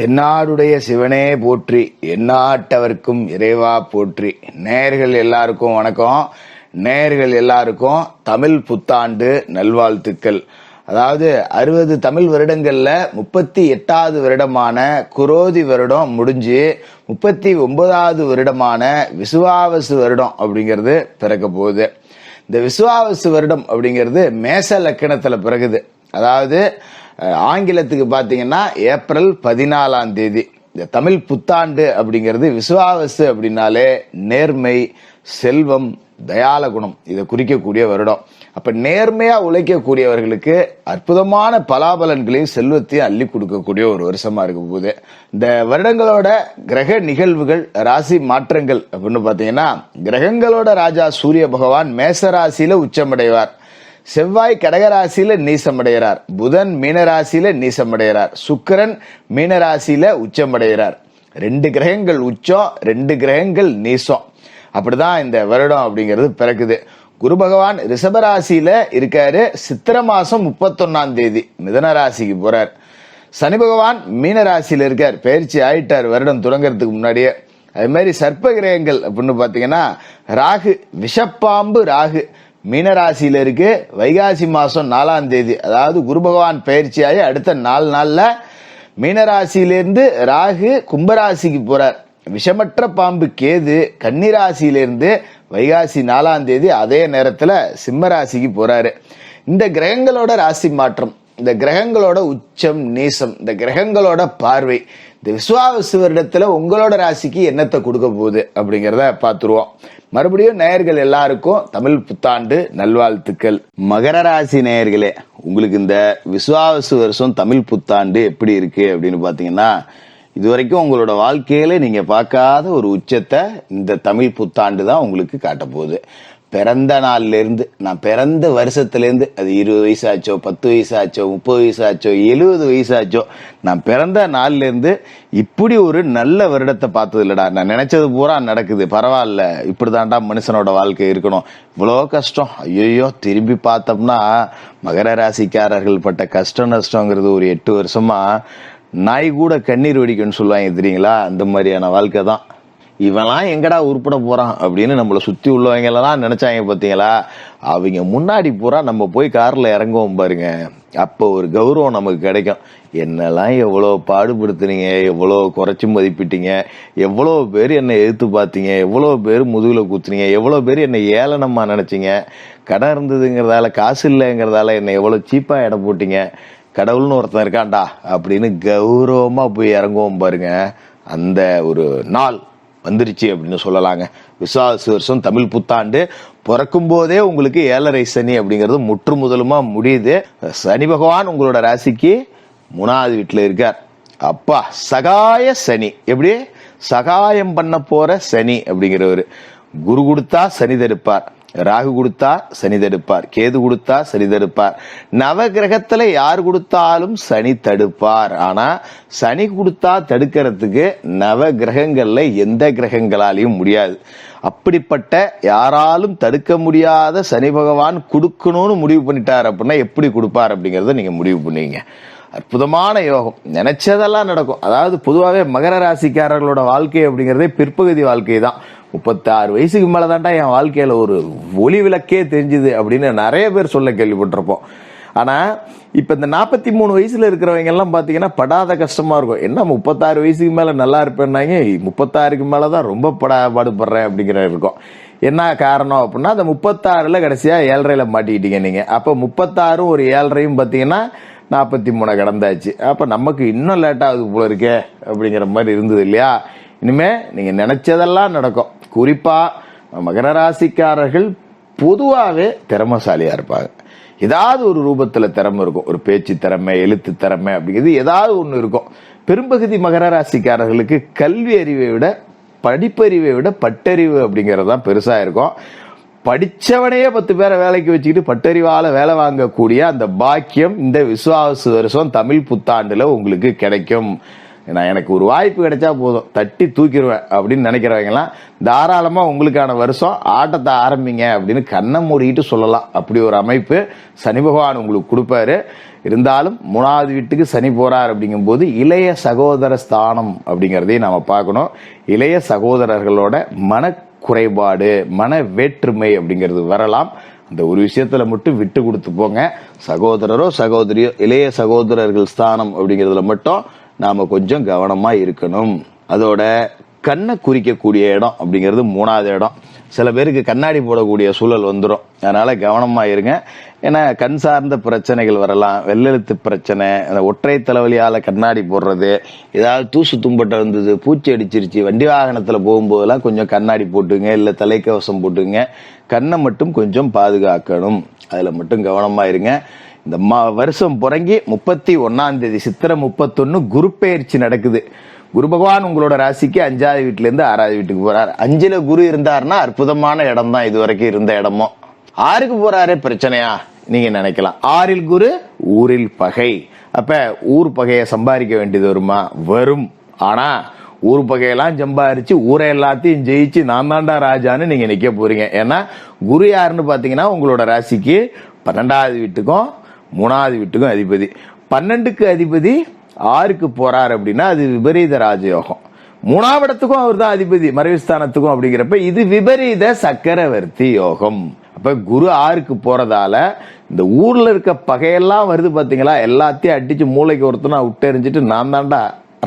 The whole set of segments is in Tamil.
தென்னாடுடைய சிவனே போற்றி, எந்நாட்டவர்க்கும் இறைவா போற்றி. நேயர்கள் எல்லாருக்கும் வணக்கம். நேயர்கள் எல்லாருக்கும் தமிழ் புத்தாண்டு நல்வாழ்த்துக்கள். அதாவது 60 தமிழ் வருடங்கள்ல 38வது வருடமான குரோதி வருடம் முடிஞ்சு 39வது வருடமான விசுவாவசு வருடம் அப்படிங்கிறது பிறக்க போகுது. இந்த விசுவாவசு வருடம் அப்படிங்கிறது மேச லக்கணத்துல பிறகுது. அதாவது ஆங்கிலத்துக்கு பாத்தீங்கன்னா ஏப்ரல் 14ஆம் தேதி. இந்த தமிழ் புத்தாண்டு அப்படிங்கிறது விசுவாவசு அப்படின்னாலே நேர்மை, செல்வம், தயால குணம் இதை குறிக்கக்கூடிய வருடம். அப்ப நேர்மையா உழைக்கக்கூடியவர்களுக்கு அற்புதமான பலாபலன்களையும் செல்வத்தையும் அள்ளி கொடுக்கக்கூடிய ஒரு வருஷமா இருக்க போகுது. இந்த வருடங்களோட கிரக நிகழ்வுகள், ராசி மாற்றங்கள் அப்படின்னு பாத்தீங்கன்னா, கிரகங்களோட ராஜா சூரிய பகவான் மேச ராசியில உச்சமடைவார். செவ்வாய் கடகராசியில நீசமடைகிறார். புதன் மீனராசியில நீசமடைகிறார். சுக்கிரன் மீனராசியில உச்சமடைகிறார். 2 கிரகங்கள் உச்சம், 2 கிரகங்கள் நீசம். அப்படிதான் இந்த வருடம் அப்படிங்கிறது பிறக்குது. குரு பகவான் ரிஷபராசியில இருக்காரு. சித்திர மாசம் 31ஆம் தேதி மிதன ராசிக்கு போறார். சனி பகவான் மீன ராசியில இருக்கார், பயிற்சி ஆயிட்டார் வருடம் தொடங்கறதுக்கு முன்னாடியே. அது மாதிரி சர்ப்ப கிரகங்கள் அப்படின்னு பாத்தீங்கன்னா, ராகு, விஷப்பாம்பு ராகு மீனராசியில இருக்கு. வைகாசி மாசம் 4ஆம் தேதி, அதாவது குரு பகவான் பயிற்சியாகி அடுத்த 4 நாள்ல மீனராசியிலிருந்து ராகு கும்பராசிக்கு போறார். விஷமற்ற பாம்பு கேது கன்னிராசியிலிருந்து வைகாசி 4ஆம் தேதி அதே நேரத்துல சிம்மராசிக்கு போறாரு. இந்த கிரகங்களோட ராசி மாற்றம், இந்த கிரகங்களோட உச்சம் நீசம், இந்த கிரகங்களோட பார்வை இந்த விசுவாவசு வருடத்துல உங்களோட ராசிக்கு என்னத்தை கொடுக்க போகுது அப்படிங்கிறத பார்த்துருவோம். மறுபடியும் நேயர்கள் எல்லாருக்கும் தமிழ் புத்தாண்டு நல்வாழ்த்துக்கள். மகர ராசி நேயர்களே, உங்களுக்கு இந்த விசுவாவசு வருஷம் தமிழ் புத்தாண்டு எப்படி இருக்கு அப்படின்னு பாத்தீங்கன்னா, இதுவரைக்கும் உங்களோட வாழ்க்கையில நீங்க பார்க்காத ஒரு உச்சத்தை இந்த தமிழ் புத்தாண்டு தான் உங்களுக்கு காட்ட போகுது. பிறந்த நாள்ல இருந்து, நான் பிறந்த வருஷத்துல இருந்து, அது 20 வயசாச்சோ, 10 வயசாச்சோ, 30 வயசாச்சோ, 70 வயசாச்சோ, நான் பிறந்த நாள்ல இருந்து இப்படி ஒரு நல்ல வருடத்தை பார்த்தது இல்லடா. நான் நினைச்சது பூரா நடக்குது, பரவாயில்ல, இப்படிதான்டா மனுஷனோட வாழ்க்கை இருக்கணும். இவ்வளோ கஷ்டம், ஐயோ திரும்பி பார்த்தோம்னா மகர ராசிக்காரர்கள் பட்ட கஷ்டம் நஷ்டங்கிறது ஒரு 8 வருஷமா நாய் கூட கண்ணீர் வெடிக்குன்னு சொல்லுவாங்க தெரியுங்களா, அந்த மாதிரியான வாழ்க்கை தான். இவெல்லாம் எங்கடா உருப்பட போறான் அப்படின்னு நம்மளை சுத்தி உள்ளவங்க எல்லாம் நினைச்சாங்க பாத்தீங்களா, அவங்க முன்னாடி பூரா நம்ம போய் கார்ல இறங்குவோம் பாருங்க, அப்போ ஒரு கௌரவம் நமக்கு கிடைக்கும். என்னெல்லாம் எவ்வளவு பாடுபடுத்துனீங்க, எவ்வளவு குறைச்சி மதிப்பிட்டீங்க, எவ்வளவு பேர் என்னை எதிர்த்து பார்த்தீங்க, எவ்வளவு பேர் முதுகுல குத்துனீங்க, எவ்வளவு பேர் என்னை ஏளனமா நினைச்சீங்க, கடன் இருந்ததுங்கிறதால, காசு இல்லைங்கிறதால என்னை எவ்வளவு சீப்பா இடம் போட்டீங்க, கடவுள்னு ஒருத்தன் இருக்கான்டா அப்படின்னு கௌரவமா போய் இறங்குவோம் பாருங்க. அந்த ஒரு நாள் வந்துருச்சு அப்படின்னு சொல்லலாங்க. விசுவாச வருஷம் தமிழ் புத்தாண்டு பிறக்கும் போதே உங்களுக்கு 7.5 சனி அப்படிங்கிறது முற்று முதலுமா முடியுது. சனி பகவான் உங்களோட ராசிக்கு 3வது வீட்டுல இருக்கார். அப்பா சகாய சனி, எப்படி சகாயம் பண்ண போற சனி அப்படிங்கிறவரு. குரு கொடுத்தா சனி தடுப்பார், ராகு கொடுத்தா சனி தடுப்பார், கேது கொடுத்தா சனி தடுப்பார், நவ கிரகத்துல யார் கொடுத்தாலும் சனி தடுப்பார். ஆனா சனி கொடுத்தா தடுக்கிறதுக்கு நவ கிரகங்கள்ல எந்த கிரகங்களாலையும் முடியாது. அப்படிப்பட்ட யாராலும் தடுக்க முடியாத சனி பகவான் கொடுக்கணும்னு முடிவு பண்ணிட்டார் அப்படின்னா எப்படி கொடுப்பார் அப்படிங்கறத நீங்க முடிவு பண்ணுவீங்க. அற்புதமான யோகம், நினைச்சதெல்லாம் நடக்கும். அதாவது பொதுவாகவே மகர ராசிக்காரர்களோட வாழ்க்கை அப்படிங்கறதே பிற்பகுதி வாழ்க்கை தான். 36 வயசுக்கு மேலதான்டா என் வாழ்க்கையில ஒரு ஒளி விளக்கே தெரிஞ்சுது அப்படின்னு நிறைய பேர் சொல்ல கேள்விப்பட்டிருப்போம். ஆனா இப்ப இந்த 43 வயசுல இருக்கிறவங்க எல்லாம் பாத்தீங்கன்னா படாத கஷ்டமா இருக்கும். என்ன 36 வயசுக்கு மேல நல்லா இருப்பேன்னாங்க, 36க்கு மேலதான் ரொம்ப பாடுபடுறேன் அப்படிங்கிற இருக்கும். என்ன காரணம் அப்படின்னா, அந்த 36ல கடைசியா 7.5ல மாட்டிக்கிட்டீங்க நீங்க. அப்ப 36 ஒரு 7.5 பாத்தீங்கன்னா 43 கடந்தாச்சு. அப்ப நமக்கு இன்னும் லேட் ஆகுது போல இருக்கே அப்படிங்கிற மாதிரி இருந்தது இல்லையா. இனிமே நீங்க நினைச்சதெல்லாம் நடக்கும். குறிப்பா மகர ராசிக்காரர்கள் பொதுவாகவே திறமைசாலியா இருப்பாங்க. ஏதாவது ஒரு ரூபத்துல திறமை இருக்கும். ஒரு பேச்சு திறமை, எழுத்து திறமை அப்படிங்கிறது ஏதாவது ஒண்ணு இருக்கும். பெரும்பகுதி மகர ராசிக்காரர்களுக்கு கல்வி அறிவை விட, படிப்பறிவை விட பட்டறிவு அப்படிங்கிறது தான் பெருசா இருக்கும். படிச்சவனையே 10 பேரை வேலைக்கு வச்சுக்கிட்டு பட்டறிவால வேலை வாங்கக்கூடிய அந்த பாக்கியம் இந்த விசுவாச வருஷம் தமிழ் புத்தாண்டுல உங்களுக்கு கிடைக்கும். நான் எனக்கு ஒரு வாய்ப்பு கிடைச்சா போதும் தட்டி தூக்கிடுவேன் அப்படின்னு நினைக்கிறவங்கலாம் தாராளமா உங்களுக்கான வருஷம் ஆட்டத்தை ஆரம்பிங்க அப்படின்னு கண்ணை மூடிக்கிட்டு சொல்லலாம். அப்படி ஒரு அமைப்பு சனி பகவான் உங்களுக்கு கொடுப்பாரு. இருந்தாலும் 3வது வீட்டுக்கு சனி போறார் அப்படிங்கும் போது இளைய சகோதர ஸ்தானம் அப்படிங்கிறதையும் நாம பார்க்கணும். இளைய சகோதரர்களோட மன குறைபாடு, மன வேற்றுமை அப்படிங்கிறது வரலாம். அந்த ஒரு விஷயத்துல மட்டும் விட்டு கொடுத்து போங்க. சகோதரரோ சகோதரியோ இளைய சகோதரர்கள் ஸ்தானம் அப்படிங்கிறதுல மட்டும் நாம கொஞ்சம் கவனமா இருக்கணும். அதோட கண்ணை குறிக்கக்கூடிய இடம் அப்படிங்கிறது 3வது இடம். சில பேருக்கு கண்ணாடி போடக்கூடிய சூழல் வந்துடும். அதனால கவனமா இருங்க. ஏன்னா கண் சார்ந்த பிரச்சனைகள் வரலாம். வெள்ளெழுத்து பிரச்சனை, ஒற்றை தலைவலியால கண்ணாடி போடுறது, ஏதாவது தூசு தும்பட்டை இருந்தது, பூச்சி அடிச்சிருச்சு, வண்டி வாகனத்துல போகும்போதெல்லாம் கொஞ்சம் கண்ணாடி போட்டுங்க, இல்ல தலைக்கவசம் போட்டுங்க. கண்ணை மட்டும் கொஞ்சம் பாதுகாக்கணும். அதுல மட்டும் கவனமா இருங்க. இந்த வருஷம் புறங்கி 31ஆம் தேதி சித்திரை 31 குரு பெயர்ச்சி நடக்குது. குரு பகவான் உங்களோட ராசிக்கு 5வது வீட்டுல இருந்து 6வது வீட்டுக்கு போறாரு. 5ல குரு இருந்தாருன்னா அற்புதமான இடம் தான் இது வரைக்கும் இருந்த இடமும். 6க்கு போறாரு பிரச்சனையா நீங்க நினைக்கலாம். 6ல் குரு, ஊரில் பகை. அப்ப ஊர் பகையை சம்பாதிக்க வேண்டியது வருமா? வரும். ஆனா ஊர் பகையெல்லாம் சம்பாரிச்சு ஊரை எல்லாத்தையும் ஜெயிச்சு நான் தாண்டா ராஜான்னு நீங்க நிக்க போறீங்க. ஏன்னா குரு யாருன்னு பாத்தீங்கன்னா உங்களோட ராசிக்கு 12வது வீட்டுக்கும் 3வது வீட்டுக்கும் அதிபதி. 12க்கு அதிபதி 6க்கு போறாரு அப்படின்னா அது விபரீத ராஜயோகம். 3வது இடத்துக்கும் அவர் தான் அதிபதி, மறைவுஸ்தானத்துக்கும். அப்படிங்கிறப்ப இது விபரீத சக்கரவர்த்தி யோகம். அப்ப குரு 6க்கு போறதால இந்த ஊர்ல இருக்க பகையெல்லாம் வருது பாத்தீங்களா, எல்லாத்தையும் அடிச்சு மூளைக்கு ஒருத்தனா விட்டு எறிஞ்சிட்டு நான் தாண்டா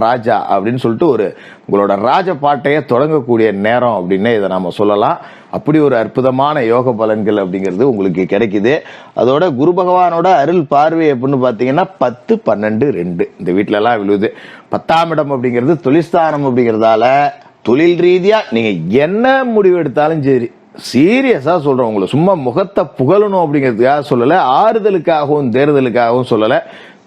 ராஜா அப்படின்னு சொல்லிட்டு ஒரு உங்களோட ராஜ பாட்டைய தொடங்கக்கூடிய நேரம் அப்படின்னு இதை நாம சொல்லலாம். அப்படி ஒரு அற்புதமான யோக பலன்கள் அப்படிங்கிறது உங்களுக்கு கிடைக்குது. அதோட குரு பகவானோட அருள் பார்வை அப்படின்னு பாத்தீங்கன்னா 10, 12, 2 இந்த வீட்டுல எல்லாம் விழுது. 10ஆம் இடம் அப்படிங்கிறது தொழில்ஸ்தானம் அப்படிங்கறதால தொழில் ரீதியா நீங்க என்ன முடிவு எடுத்தாலும் சரி, சீரியஸா சொல்றேன், உங்களை சும்மா முகத்தை புகழணும் அப்படிங்கிறதுக்காக சொல்லல, ஆறுதலுக்காகவும் தேர்தலுக்காகவும் சொல்லல.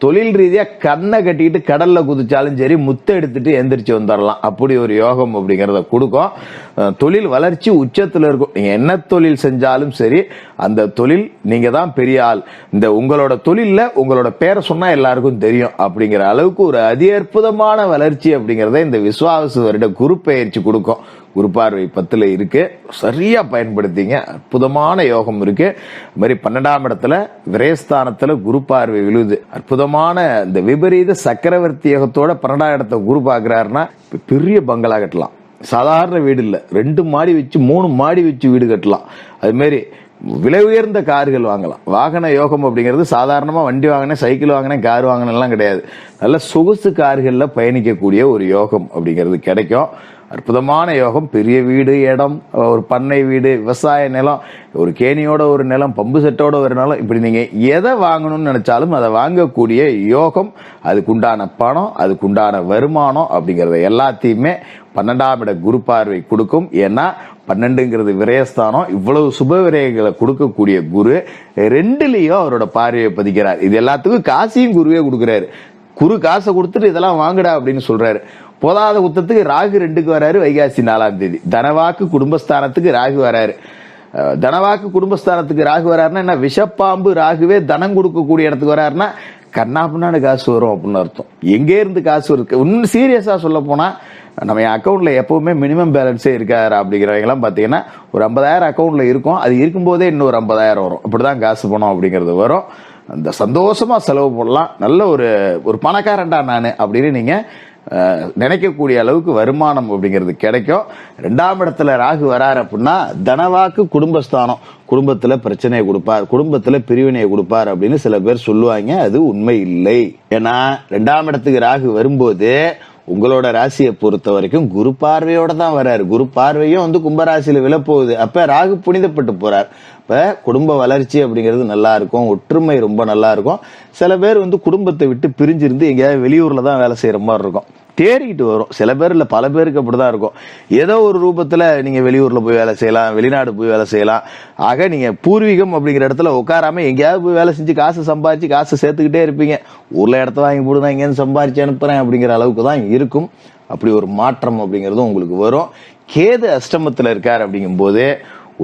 தொழில் ரீதியா கண்ணை கட்டிக்கிட்டு கடல்ல குதிச்சாலும் சரி முத்த எடுத்துட்டு எந்திரிச்சு வந்துடலாம். அப்படி ஒரு யோகம் அப்படிங்கறத கொடுக்கும். தொழில் வளர்ச்சி உச்சத்துல இருக்கும். நீங்க என்ன தொழில் செஞ்சாலும் சரி அந்த தொழில் நீங்க தான் பெரிய ஆள். இந்த உங்களோட தொழில்ல உங்களோட பேரை சொன்னா எல்லாருக்கும் தெரியும் அப்படிங்கிற அளவுக்கு ஒரு அதி அற்புதமான வளர்ச்சி அப்படிங்கறத இந்த விஸ்வாவசு வருட குரு பெயர்ச்சி கொடுக்கும். குரு பார்வை 10ல இருக்கு. சரியா பயன்படுத்திங்க. அற்புதமான யோகம் இருக்கு. இது மாதிரி 12ஆம் இடத்துல விரயஸ்தானத்துல குரு பார்வை விழுது. அற்புதமான இந்த விபரீத சக்கரவர்த்தி யோகத்தோட 12ஆம் இடத்தை குரு பாக்குறாருன்னா பெரிய பங்களா கட்டலாம். சாதாரண வீடு இல்ல, 2 மாடி வச்சு 3 மாடி வச்சு வீடு கட்டலாம். அது மாதிரி விலை உயர்ந்த கார்கள் வாங்கலாம். வாகன யோகம் அப்படிங்கிறது சாதாரணமா வண்டி வாங்கினேன், சைக்கிள் வாங்கினேன், கார் வாங்கினெல்லாம் கிடையாது. நல்ல சொகுசு கார்கள்ல பயணிக்கக்கூடிய ஒரு யோகம் அப்படிங்கிறது கிடைக்கும். அற்புதமான யோகம். பெரிய வீடு, இடம், ஒரு பண்ணை வீடு, விவசாய நிலம், ஒரு கேணியோட ஒரு நிலம், பம்பு செட்டோட ஒரு நிலம், இப்படி நீங்க எதை வாங்கணும்னு நினைச்சாலும் அதை வாங்கக்கூடிய யோகம், அதுக்குண்டான பணம், அதுக்குண்டான வருமானம் அப்படிங்கறத எல்லாத்தையுமே 12ஆம் இட குரு பார்வை கொடுக்கும். ஏன்னா 12ங்கிறது விரயஸ்தானம். இவ்வளவு சுப விரயங்களை கொடுக்கக்கூடிய குரு 2லயும் அவரோட பார்வையை பதிக்கிறார். இது எல்லாத்துக்கும் காசையும் குருவே கொடுக்கிறாரு. குரு காசை கொடுத்துட்டு இதெல்லாம் வாங்குடா அப்படின்னு சொல்றாரு. போதாத குத்தத்துக்கு ராகு 2க்கு வராரு வைகாசி 4ஆம் தேதி. தனவாக்கு குடும்பஸ்தானத்துக்கு ராகு வராரு. தனவாக்கு குடும்பஸ்தானத்துக்கு ராகு வராருன்னா என்ன, விஷப்பாம்பு ராகுவே தனம் கொடுக்கக்கூடிய இடத்துக்கு வராருன்னா கண்ணாப்புனான்னு காசு வரும் அப்படின்னு அர்த்தம். எங்கே இருந்து காசு இருக்கு? இன்னும் சீரியஸா சொல்ல போனா நம்ம அக்கௌண்ட்ல எப்பவுமே மினிமம் பேலன்ஸே இருக்காரு அப்படிங்கிறவங்க எல்லாம் பாத்தீங்கன்னா ஒரு 50,000 அக்கௌண்ட்ல இருக்கும். அது இருக்கும்போதே இன்னொரு 50,000 வரும். அப்படிதான் காசு பணம் அப்படிங்கிறது வரும். அந்த சந்தோஷமா செலவு பண்ணலாம். நல்ல ஒரு பணக்காரன்டா நானு அப்படின்னு நீங்க நினைக்கக்கூடிய அளவுக்கு வருமானம் அப்படிங்கிறது கிடைக்கும். 2ஆம் இடத்துல ராகு வராரு அப்படின்னா தனவாக்கு குடும்பஸ்தானம். குடும்பத்துல பிரச்சனையை கொடுப்பார், குடும்பத்துல பிரிவினையை கொடுப்பார் அப்படின்னு சில பேர் சொல்லுவாங்க. அது உண்மை இல்லை. ஏன்னா 2ஆம் இடத்துக்கு ராகு வரும்போது உங்களோட ராசியை பொறுத்த வரைக்கும் குரு பார்வையோட தான் வராரு. குரு பார்வையும் கும்பராசியில விழப்போகுது. அப்ப ராகு புனிதப்பட்டு போறார். இப்ப குடும்ப வளர்ச்சி அப்படிங்கிறது நல்லா இருக்கும். ஒற்றுமை ரொம்ப நல்லா இருக்கும். சில பேர் குடும்பத்தை விட்டு பிரிஞ்சிருந்து எங்கேயாவது வெளியூர்ல தான் வேலை செய்யற மாதிரி இருக்கும். தேறிக்கிட்டு வரும். சில பேர் இல்ல, பல பேருக்கு அப்படிதான் இருக்கும். ஏதோ ஒரு ரூபத்துல நீங்க வெளியூர்ல போய் வேலை செய்யலாம், வெளிநாடு போய் வேலை செய்யலாம். ஆக நீங்க பூர்வீகம் அப்படிங்கிற இடத்துல உட்காராம எங்கேயாவது போய் வேலை செஞ்சு காசு சம்பாதிச்சு காசு சேர்த்துக்கிட்டே இருப்பீங்க. ஊர்ல இடத்த வாங்கி போடுதான் இங்கேருந்து சம்பாதிச்சு அனுப்புறேன் அப்படிங்கிற அளவுக்கு தான் இருக்கும். அப்படி ஒரு மாற்றம் அப்படிங்கிறதும் உங்களுக்கு வரும். கேது அஷ்டமத்துல இருக்காரு அப்படிங்கும் போது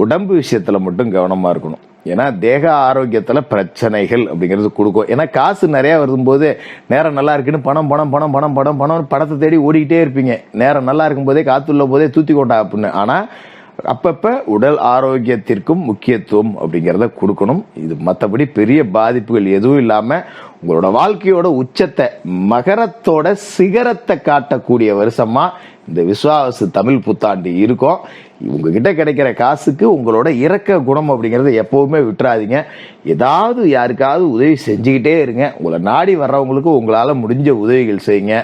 உடம்பு விஷயத்துல மட்டும் கவனமா இருக்கணும். ஏன்னா தேக ஆரோக்கியத்துல பிரச்சனைகள் அப்படிங்கிறது கொடுக்கும். ஏன்னா காசு நிறைய வரும்போது நேரம் நல்லா இருக்குன்னு பணம் பணம் பணம் பணம் பணம் பணம் பணத்தை தேடி ஓடிக்கிட்டே இருப்பீங்க. நேரம் நல்லா இருக்கும் போதே காத்துள்ள போதே தூத்தி கொண்டா அப்படின்னு. ஆனா அப்பப்ப உடல் ஆரோக்கியத்திற்கும் முக்கியத்துவம் அப்படிங்கிறத கொடுக்கணும். இது மற்றபடி பெரிய பாதிப்புகள் எதுவும் இல்லாம உங்களோட வாழ்க்கையோட உச்சத்தை மகரத்தோட சிகரத்தை காட்டக்கூடிய வருஷமா இந்த விஸ்வாவசு தமிழ் புத்தாண்டு இருக்கும். உங்ககிட்ட கிடைக்கிற காசுக்கு உங்களோட இரக்க குணம் அப்படிங்கறத எப்பவுமே விட்டுறாதீங்க. ஏதாவது யாருக்காவது உதவி செஞ்சுக்கிட்டே இருங்க. உங்களை நாடி வர்றவங்களுக்கு உங்களால முடிஞ்ச உதவிகள் செய்யுங்க.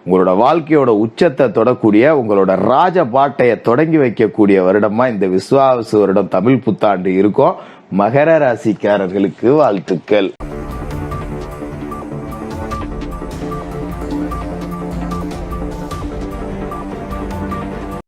உங்களோட வாழ்க்கையோட உச்சத்தை தொடக்கூடிய உங்களோட ராஜ பாட்டையை தொடங்கி வைக்கக்கூடிய வருடமா இந்த விஸ்வாவசு வருடம் தமிழ் புத்தாண்டு இருக்கும். மகர ராசிக்காரர்களுக்கு வாழ்த்துக்கள்.